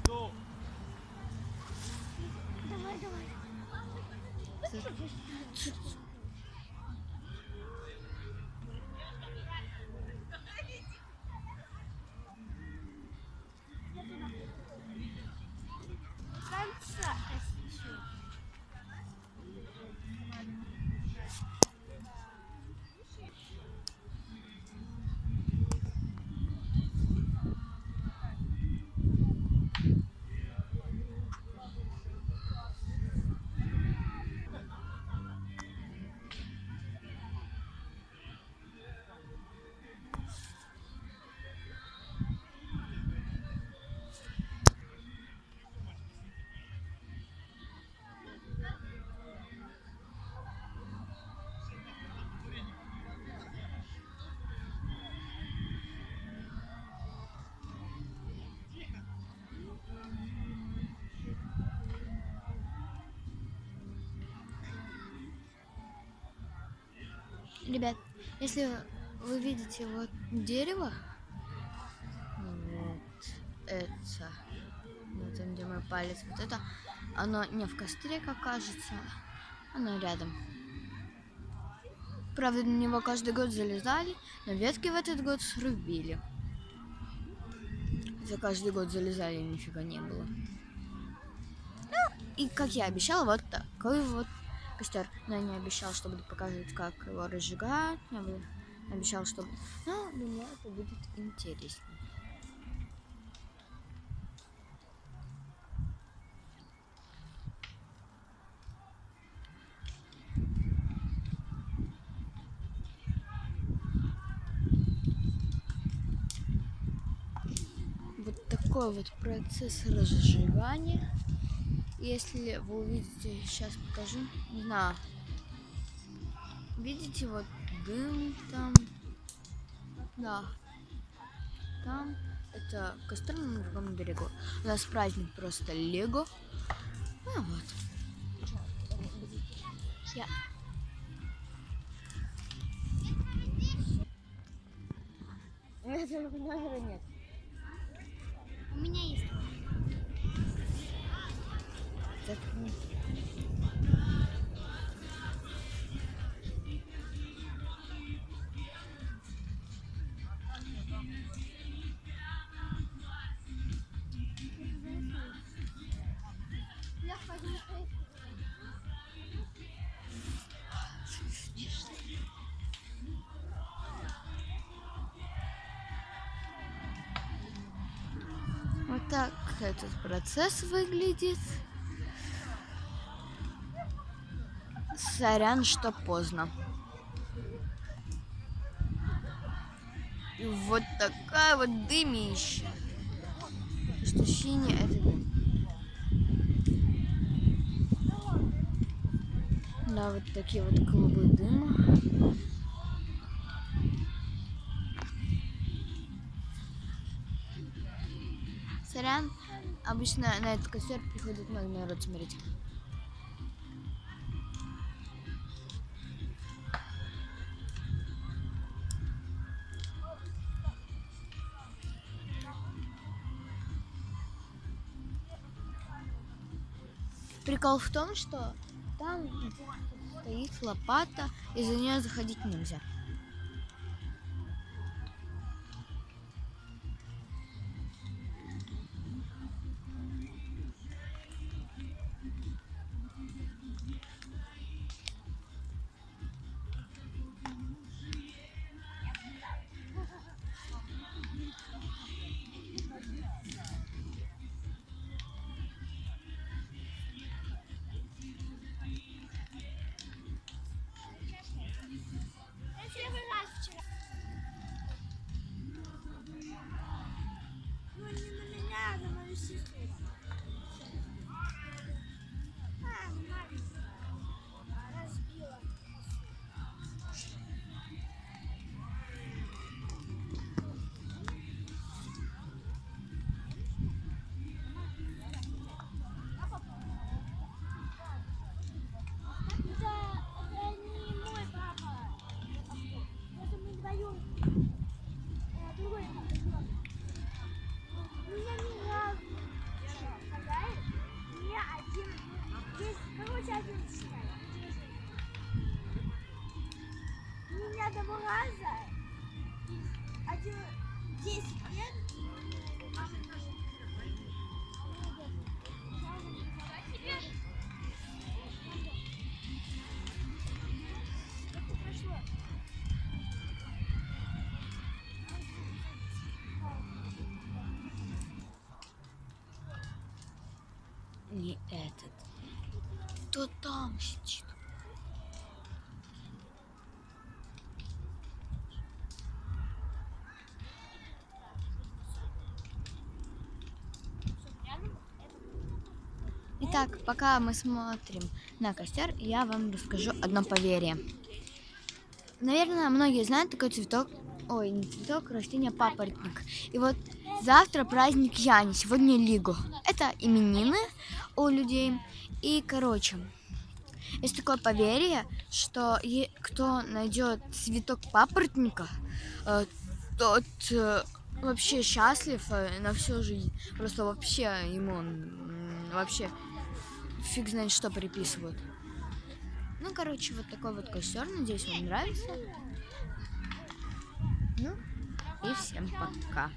Давай, давай. Конца. Ребят, если вы видите вот дерево, вот это, вот там, где мой палец, вот это, оно не в костре, как кажется, оно рядом. Правда, на него каждый год залезали, но ветки в этот год срубили. Хотя каждый год залезали, нифига не было. И как я обещала, вот такой вот костер. Но я не обещала, что буду показывать, как его разжигать. Я обещала, что... Ну, думаю, это будет интереснее. Вот такой вот процесс разжигания. Если вы увидите, сейчас покажу, не знаю, видите вот дым там, да, там это костер на другом берегу. У нас праздник просто Лего. Ну вот. Я... Нет, номера нет. У меня есть. Заткни. Вот так этот процесс выглядит. Сорян, что поздно. И вот такая вот дымища. Что синий это дым. Да, вот такие вот клубы дыма. Сорян, обычно на этот костер приходит много народ смотреть. Прикол в том, что там стоит лопата, и за нее заходить нельзя. ли этот? Кто там сидит? Итак, пока мы смотрим на костер, я вам расскажу одно поверье. Наверное, многие знают такой цветок, ой, не цветок, растение папоротник. И вот завтра праздник Яни, сегодня Лигу. Это именины у людей. И, короче, есть такое поверье, что кто найдет цветок папоротника, тот вообще счастлив на всю жизнь. Просто вообще ему вообще фиг знает, что приписывают. Ну, короче, вот такой вот костер. Надеюсь, вам нравится. Ну, и всем пока.